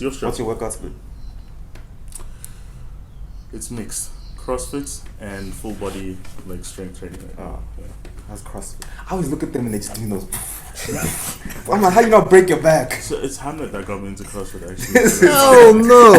What's your workout split? It's mixed. CrossFit and full body like strength training. Yeah. That's CrossFit. I always look at them and they just do those. I'm like, how you not break your back? So it's Ham&Nate that got me into CrossFit actually. Oh no!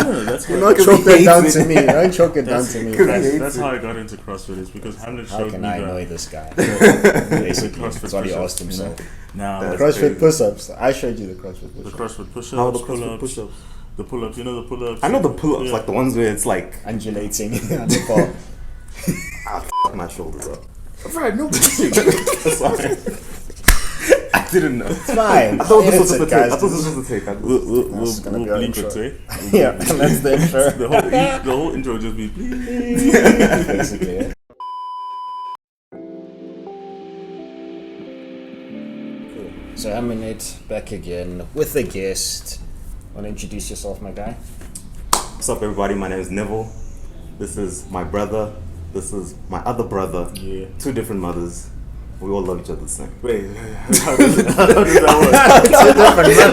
No, that's how Don't choke that down to me. Don't choke it down to me. That's how I got into CrossFit. Is because Ham&Nate How showed can me I that. annoy this guy? Basically, CrossFit that's what he push-ups, asked himself. Now That's CrossFit crazy. push-ups. I showed you the CrossFit the push-ups. CrossFit push-ups, How are the CrossFit pull-ups, push-ups? the pull-ups. You know the pull-ups. I know the pull-ups, Yeah. like the ones where it's like, Undulating on the ball. I'll my shoulders up. Right, no pushing. Sorry. I didn't know. It's fine. I thought this was Edit the it, tape. I guys. thought this was the tape. That's gonna be our bleep intro. it, eh? Yeah, and that's the intro. The whole intro will just be bleep. Basically, yeah. Cool. So Ham&Nate back again with a guest. Want to introduce yourself, my guy? What's up, everybody? My name is Neville. This is my brother. This is my other brother. Yeah. Two different mothers. We all love each other the same. Wait, how does that work?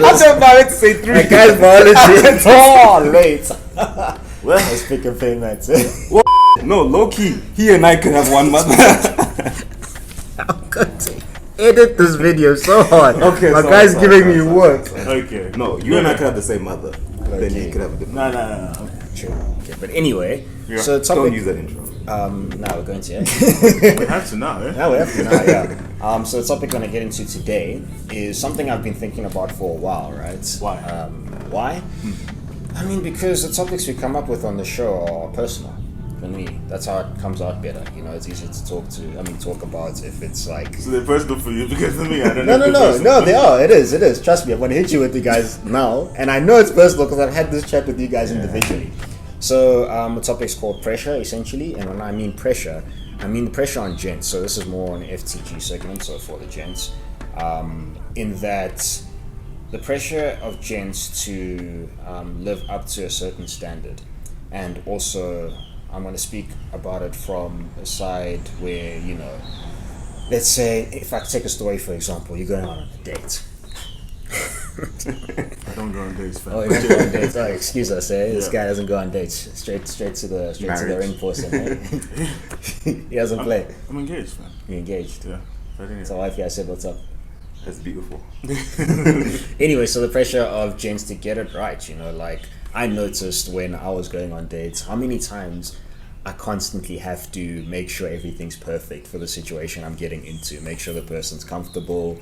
I said about to say three. That guy's biology. Oh, late. Well, Let's pick a fame that's no, low key. He and I could have one mother. I'm going to edit this video so hard. Okay, my sorry, guy's sorry, giving sorry, me sorry, work. sorry. Okay. No, you and I could have the same mother. Then Okay. he could have a different. No. True. Okay, but anyway, Yeah. so Don't topic. use that intro. Now we're going to. We have to now, eh? Now we have to now, yeah. So the topic we're going to get into today is something I've been thinking about for a while, right? Why? Why? I mean, because the topics we come up with on the show are personal. For me, that's how it comes out better. You know, it's easier to talk about if it's like. So they're personal for you because for me, I don't No, know. they are. It is. Trust me, I'm going to hit you with you guys now, and I know it's personal because I've had this chat with you guys individually. So the topic's called pressure, essentially, and when I mean pressure, I mean the pressure on gents. So this is more an FTG segment, so for the gents, in that the pressure of gents to live up to a certain standard, and also I'm going to speak about it from a side where, you know, let's say if I take a story, for example, you're going on a date. I don't go on dates, fam. Oh, you don't go on dates. Oh, excuse us, eh? This Yeah. guy doesn't go on dates. Straight to the Marriage. ring person. Eh? He doesn't play. I'm engaged, man. You're engaged. Yeah. But anyway. So wife, I said, what's up? That's beautiful. Anyway, so the pressure of gents to get it right, you know, like I noticed when I was going on dates, how many times I constantly have to make sure everything's perfect for the situation I'm getting into, make sure the person's comfortable,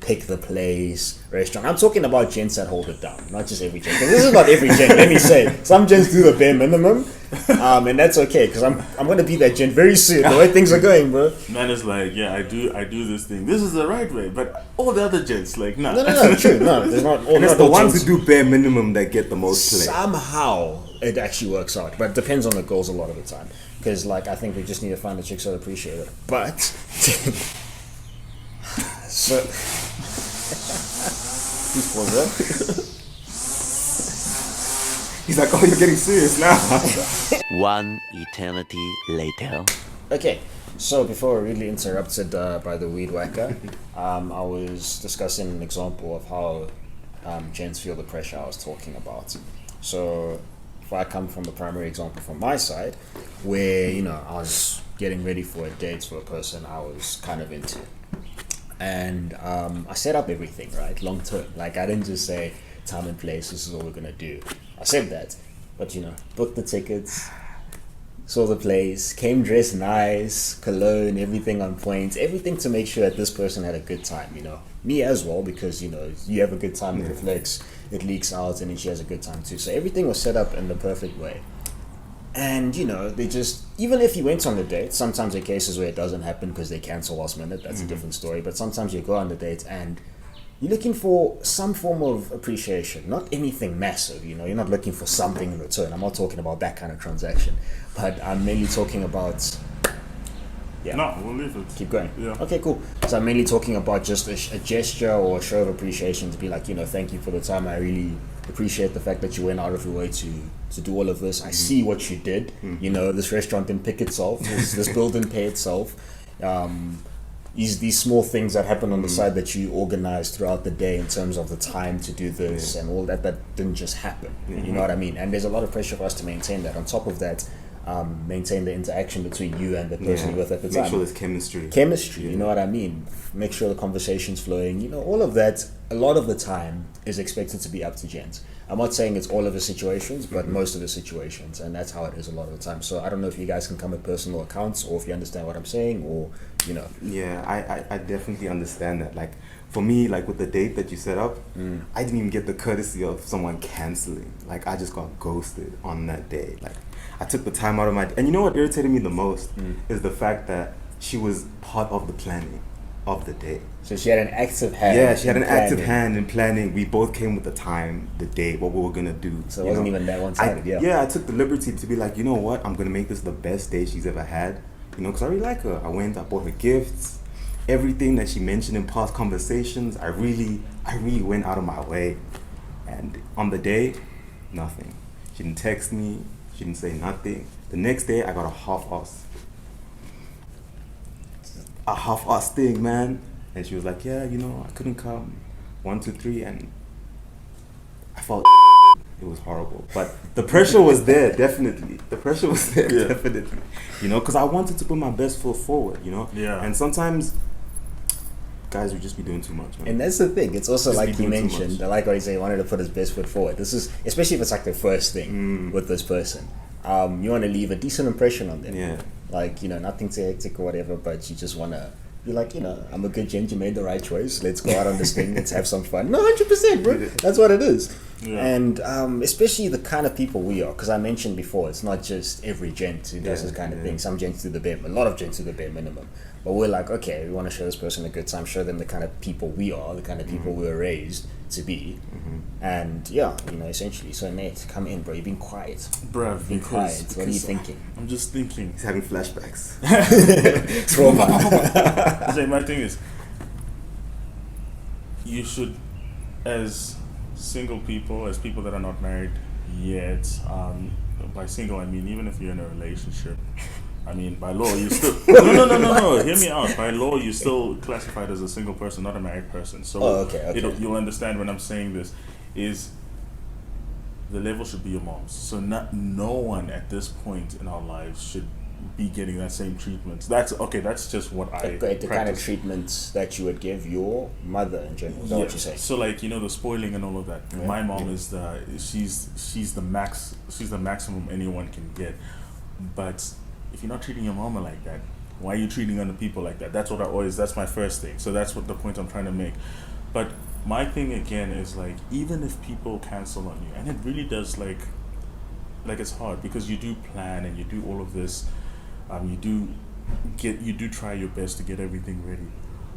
pick the place, restaurant. I'm talking about gents that hold it down, not just every gent. 'Cause this is not every gent, let me say. Some gents do the bare minimum, and that's okay, because I'm going to be that gent very soon, the way things are going, bro. Man is like, yeah, I do this thing. This is the right way, but all the other gents, like, nah. No, true. No, there's not all. And it's not the all ones gents. who do bare minimum that get the most play. Somehow it actually works out, but it depends on the girls a lot of the time. Because, like, I think we just need to find the chicks that appreciate it. But so please pause that. He's like, oh, you're getting serious now. One eternity later. Okay, so before we're really interrupted by the weed whacker, I was discussing an example of how gents feel the pressure I was talking about. So if I come from the primary example from my side, where, you know, I was getting ready for a date for a person I was kind of into. And I set up everything, right, long term. Like, I didn't just say time and place, this is all we're going to do. I said that, but, you know, booked the tickets, saw the place, came dressed nice, cologne, everything on point, everything to make sure that this person had a good time, you know. Me as well, because, you know, you have a good time, it reflects, it leaks out, and then she has a good time too. So everything was set up in the perfect way. And, you know, they just, even if you went on the date, sometimes there are cases where it doesn't happen because they cancel last minute, that's a different story, but sometimes you go on the date and you're looking for some form of appreciation, not anything massive, you know, you're not looking for something in return. I'm not talking about that kind of transaction, but I'm mainly talking about, yeah. No, we'll leave it. Keep going. Yeah. Okay, cool. So I'm mainly talking about just a gesture or a show of appreciation to be like, you know, thank you for the time. I really appreciate the fact that you went out of your way to do all of this. I see what you did. You know, this restaurant didn't pick itself. This bill didn't pay itself. these small things that happen on the side that you organize throughout the day in terms of the time to do this and all that didn't just happen. You know what I mean? And there's a lot of pressure for us to maintain that. On top of that, maintain the interaction between you and the person you're with at the time. Make sure there's chemistry. You know what I mean? Make sure the conversation's flowing. You know, all of that, a lot of the time, is expected to be up to gents. I'm not saying it's all of the situations, but most of the situations, and that's how it is a lot of the time. So I don't know if you guys can come with personal accounts, or if you understand what I'm saying, or, you know. Yeah, I definitely understand that. Like, for me, like with the date that you set up, I didn't even get the courtesy of someone canceling. Like, I just got ghosted on that day. Like, I took the time out of my... And you know what irritated me the most is the fact that she was part of the planning of the day. So she had an active hand. Yeah, she had an active hand in planning. We both came with the time, the date, what we were going to do. So it wasn't even that one-sided, Yeah, I took the liberty to be like, you know what? I'm going to make this the best day she's ever had. You know, because I really like her. I bought her gifts. Everything that she mentioned in past conversations, I really went out of my way. And on the day, nothing. She didn't text me. She didn't say nothing. The next day, I got a half-ass thing, man. And she was like, yeah, you know, I couldn't come. 1, 2, 3, and I felt it was horrible. But the pressure was there, definitely. Definitely. You know, because I wanted to put my best foot forward, you know? Yeah. And sometimes guys would just be doing too much, man. And that's the thing. It's also Just like be he doing too mentioned, much. like what he said, he wanted to put his best foot forward. This is, especially if it's like the first thing with this person. You want to leave a decent impression on them. Yeah. Like, you know, nothing too hectic or whatever, but you just want to be like, you know, I'm a good gent, you made the right choice. Let's go out on this thing, let's have some fun. No, 100%, bro. That's what it is. Yeah. And especially the kind of people we are, because I mentioned before, it's not just every gent who does this kind of thing. Some gents do the bare, a lot of gents do the bare minimum. But we're like, okay, we want to show this person a good time, show them the kind of people we are, the kind of people we were raised to be. And yeah, you know, essentially. So Nate, come in, bro. You've been quiet. Bruv, You've been quiet. What are you thinking? I'm just thinking. He's having flashbacks. Trauma. Say, my thing is, you should, as single people, as people that are not married yet, by single I mean even if you're in a relationship, I mean by law you still no, hear me out. By law you're still classified as a single person, not a married person. So okay. You'll understand when I'm saying this is the level should be your mom's. So no one at this point in our lives should be getting that same treatment. That's just what I The practice. kind of treatment that you would give your mother in general. Is that what you say? So like, you know, the spoiling and all of that. Yeah. My mom is she's the maximum anyone can get. But if you're not treating your mama like that, why are you treating other people like that? That's my first thing. So that's what the point I'm trying to make. But my thing again is like, even if people cancel on you, and it really does like it's hard because you do plan and you do all of this, you do try your best to get everything ready.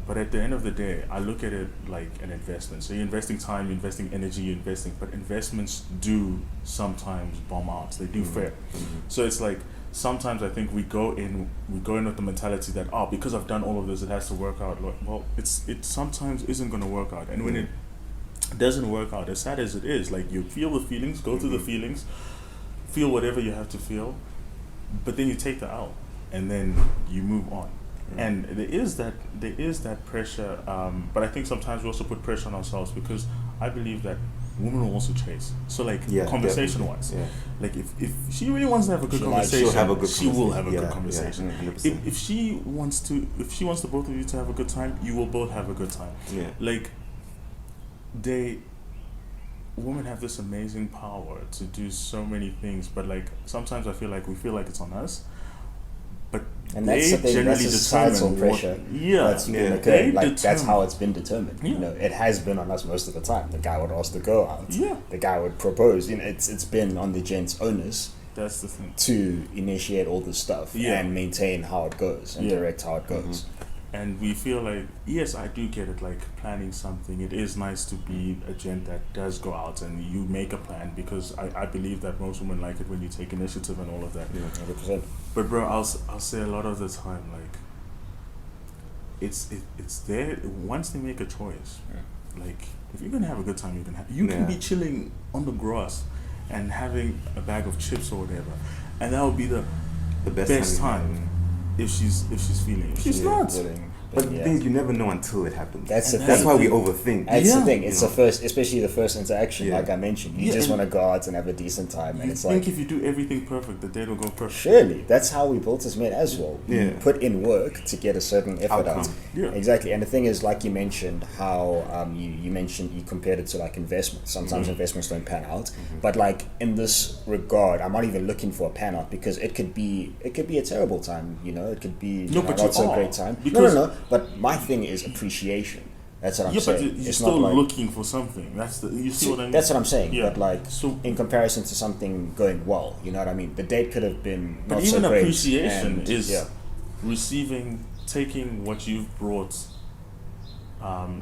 But at the end of the day, I look at it like an investment. So you're investing time, you're investing energy, but investments do sometimes bomb out. They do fail. So it's like, sometimes I think we go in with the mentality that, because I've done all of this, it has to work out. Well, it sometimes isn't going to work out. And when it doesn't work out, as sad as it is, like you feel the feelings, go through the feelings, feel whatever you have to feel, but then you take the out and then you move on. And there is that pressure, but I think sometimes we also put pressure on ourselves because I believe that women will also chase. So like conversation wise, like if she really wants to have a good conversation, she will have a good conversation. If she wants the both of you to have a good time, you will both have a good time. Like women have this amazing power to do so many things, but like sometimes I feel like we feel like it's on us. But and that's the thing, that's a societal pressure that's been occurring. Like that's how it's been determined. You know, it has been on us most of the time. The guy would ask the girl out. The guy would propose. You know, it's been on the gent's onus. That's the thing. To initiate all this stuff and maintain how it goes and direct how it goes. And we feel like, yes, I do get it, like planning something. It is nice to be a gent that does go out and you make a plan, because I believe that most women like it when you take initiative and all of that. 100%. But bro, I'll say a lot of the time, like, it's there once they make a choice. Like, if you're gonna have a good time, you can be chilling on the grass and having a bag of chips or whatever, and that would be the best time. If she's feeling it. She's not. But the thing is, you never know until it happens. That's the That's thing. why we overthink. That's the thing. You It's know? the first, especially the first interaction. Yeah. Like I mentioned, you Yeah, just and want to go out and have a decent time, and You it's think like, if you do everything perfect, the date will go perfect. surely that's how we built this mate as well. Yeah. You put in work to get a certain effort out. Outcome. Yeah. Exactly. And the thing is, like you mentioned, how you mentioned you compared it to like investments. Sometimes investments don't pan out, but like in this regard, I'm not even looking for a pan out because it could be a terrible time. You know, it could be No, but you not so are, great time. because- No. But my thing is appreciation. That's what I'm Yeah, but saying. you're It's still not like, looking for something. You see what I mean? that's what I'm saying. Yeah. But like, So- in comparison to something going well, you know what I mean. The date could have been not But even so great. appreciation and, is yeah. taking what you've brought,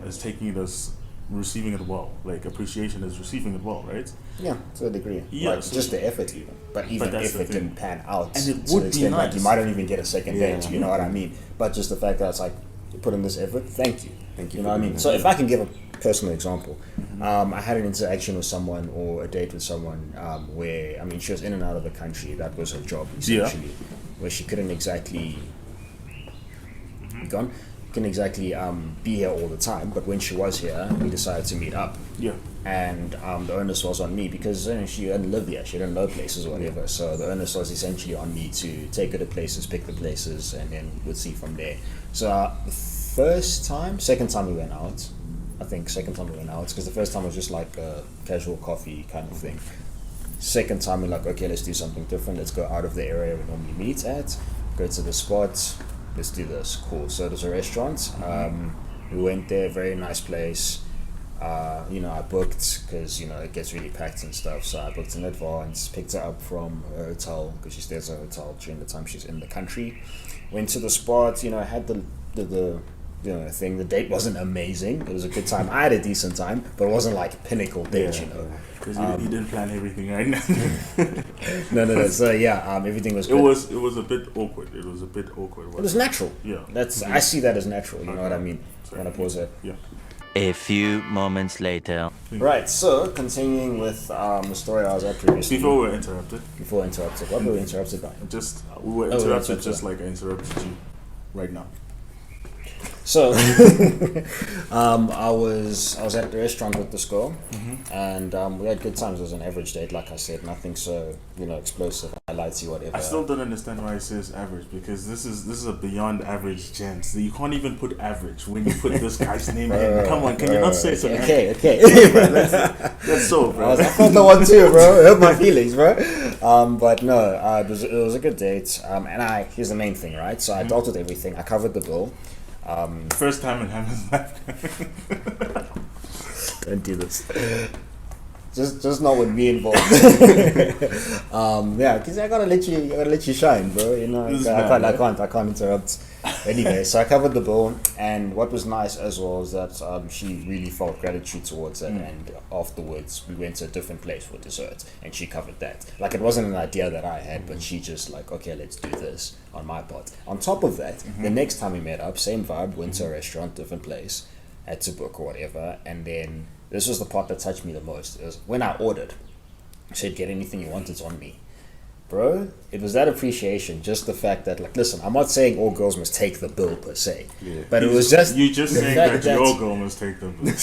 as taking it as receiving it well. Like appreciation is receiving it well, right? Yeah, to a degree. Yeah, Like, so- just the effort even. But even that's if the it thing. didn't pan out, And it to would the be extent, like, you nice. might not even get a second Yeah. date. You know what I mean? But just the fact that it's like you put in this effort. Thank you. Thank you You for know what I doing mean? that. So if I can give a personal example, I had an interaction with someone or a date with someone where she was in and out of the country. That was her job essentially, where she couldn't exactly gone. Couldn't exactly be here all the time, but when she was here, we decided to meet up. Yeah. And the onus was on me because she didn't live here, she didn't know places or whatever. So the onus was essentially on me to take her to places, pick the places, and then we'd see from there. So second time we went out, because the first time was just like a casual coffee kind of thing. Second time we're like, okay, let's do something different. Let's go out of the area we normally meet at, go to the spot. Let's do this. Cool. So there's a restaurant. We went there, very nice place. I booked because it gets really packed and stuff. So I booked in advance, picked her up from her hotel because she stays at a hotel during the time she's in the country. Went to the spot. Had the thing. The date wasn't amazing. It was a good time. I had a decent time, but it wasn't like a pinnacle date. Because you didn't plan everything right now. No. So everything was good. It was a bit awkward. It was natural. Yeah. I see that as natural. You know what I mean? I'm gonna pause it. Yeah. A few moments later. Right. So continuing with the story I was at previously. Before we were interrupted. What were we interrupted by? We were interrupted just like I interrupted you right now. So, I was at the restaurant with this girl, and we had good times. It was an average date, like I said, nothing so explosive, highlightsy, whatever. I still don't understand why it says average because this is a beyond average gent. You can't even put average when you put this guy's name in. Come on, can you not say something? Okay. That's so, bro. I felt the one too, bro. It hurt my feelings, bro. But no, it was a good date. And here's the main thing, right? So I dealt with everything. I covered the bill. First time in Ham's life. Don't do this. Just not with me involved. Because I gotta let you shine, bro. I can't interrupt. Anyway, so I covered the bill, and what was nice as well is that she really felt gratitude towards it, and afterwards we went to a different place for dessert, and she covered that. Like, it wasn't an idea that I had, but she just like, okay, let's do this on my part. On top of that, the next time we met up, same vibe, went to a restaurant, different place, had to book or whatever, and then this was the part that touched me the most. It was when I ordered, she said, get anything you want, it's on me. Bro, it was that appreciation, just the fact that, like, listen, I'm not saying all girls must take the bill per se, but it was just you just the saying fact that your girl must take the bill.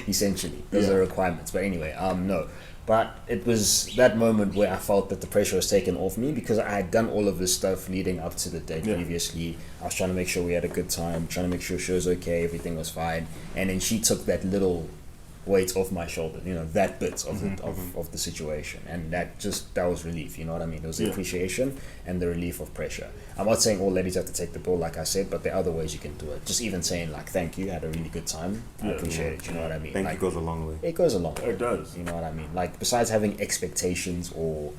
essentially, those are requirements. But anyway, no. But it was that moment where I felt that the pressure was taken off me because I had done all of this stuff leading up to the date previously. I was trying to make sure we had a good time, trying to make sure she was okay, everything was fine. And then she took that little weight off my shoulder, that bit of the situation, and that was relief. You know what I mean? It was the appreciation and the relief of pressure. I'm not saying all ladies have to take the bill, like I said, but there are other ways you can do it. Just even saying like, thank you, I had a really good time, I appreciate it. You know what I mean? Thank you goes a long way. It goes a long way. It does. You know what I mean? Like, besides having expectations or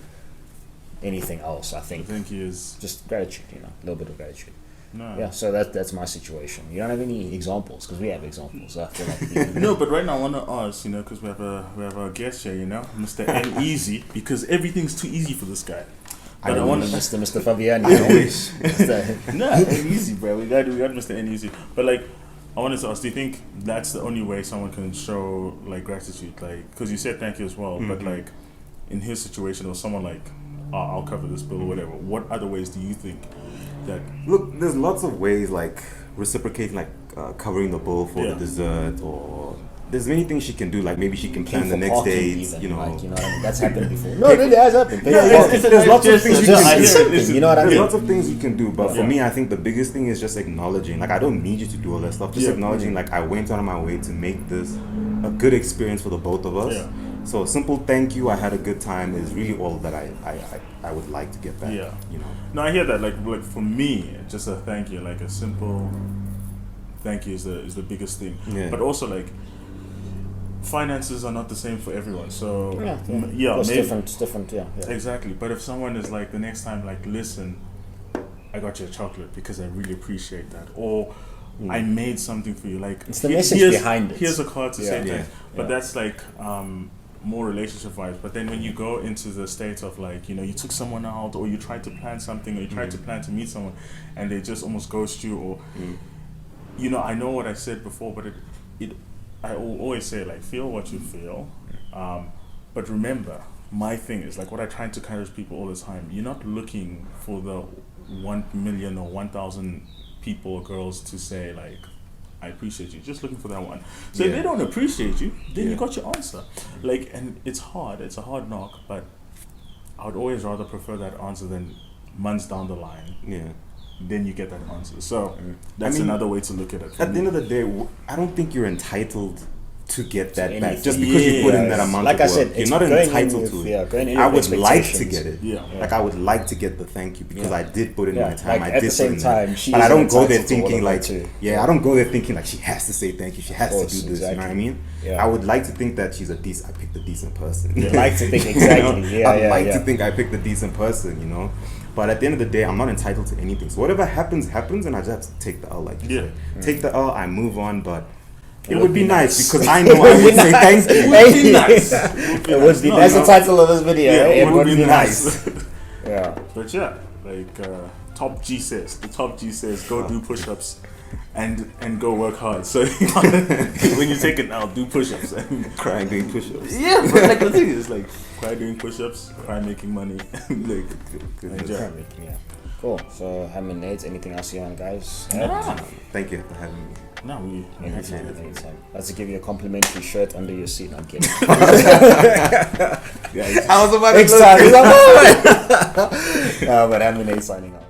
anything else, I think Thank you is just gratitude. A little bit of gratitude. no. Yeah, so that's my situation. You don't have any examples? Because we have examples. So I feel like No, but right now I want to ask, because we have a guest here, Mr. N Easy, because everything's too easy for this guy. But I want to Mr. Fabiani. no, N Easy, bro. We got Mr. N Easy. But like, I wanted to ask, do you think that's the only way someone can show like gratitude? Like, because you said thank you as well, but like in his situation, or someone like, I'll cover this bill or whatever. What other ways do you think that? Look, there's lots of ways like reciprocating, like covering the bill for Yeah. the dessert, or there's many things she can do. Like maybe she can plan the For next parking date. even, you know. like, you know what I mean? That's happened before. No, it really has happened. Pay Yeah, for it's- parking. there's lots of things It's you just can do. something, you know what I There's mean? lots of things you can do, but for Yeah. me, I think the biggest thing is just acknowledging. Like, I don't need you to do all that stuff. Just Yeah. acknowledging, like, I went out of my way to make this a good experience for the both of us. Yeah. So a simple thank you, I had a good time, is really all that I would like to get back. Yeah. You know. No, I hear that. Like for me, just a thank you, like a simple thank you is the biggest thing. Yeah. But also like finances are not the same for everyone. So Yeah, it's maybe different, yeah. exactly. But if someone is like the next time, like, listen, I got you a chocolate because I really appreciate that, or I made something for you. Like It's the message here's- behind it. Here's a card to say Yeah. thanks. But Yeah. that's like more relationship vibes. But then when you go into the state of like, you know, you took someone out, or you tried to plan something, or you tried to plan to meet someone, and they just almost ghost you, or you know, I know what I said before, but I will always say, like, feel what you feel, but remember, my thing is like what I try to encourage people all the time. You're not looking for the 1 million or 1,000 people or girls to say like, I appreciate you. Just looking for that one. So if Yeah. they don't appreciate you, then you Yeah. got your answer. Like, and it's hard. It's a hard knock, but I would always rather prefer that answer than months down the line. Yeah. Then you get that answer. So that's I mean, another way to look at it. for At the me. end of the day, I don't think you're entitled to get that back anything. just because you put in that Yes. amount Like of I work. said, You're it's not going in entitled with- to yeah, it. going in I with would like to expectations. get it. Yeah. Like, I would like to get the thank you because Yeah. I did put in Yeah, my time. like, I at did the put same in time, that. she But I isn't don't go there entitled to all thinking of like, that too. yeah, I don't go there thinking like she has to say thank you. She has course, to do this. You know what I exactly. mean? Yeah. I would like to think that she's a decent. I picked a decent person. You like to think You exactly. know? Yeah, I'd yeah, like yeah. to think I picked a decent person. You know. But at the end of the day, I'm not entitled to anything. So whatever happens, happens, and I just have to take the L. Like you Yeah. say. Take the L. I move on, but. It would would be be nice nice. because I know I would say thank you. It would be nice. It would be. No, That's no. the title of this video. Yeah, It would be nice. nice. Yeah. But yeah, like top G says, the top G says, go do push-ups and go work hard. So when you take it out, do push-ups. Crying doing push-ups. Yeah, but like the thing is, like, cry doing push-ups, cry making money. Like, Goodness. Yeah. Yeah. Cool. So, Ham&Nate, anything else you want, guys? Thank you for having me. no, we Anytime, anytime. Let's give you a complimentary shirt under your seat. I'm kidding. I was about Next time. But Ham&Nate signing out.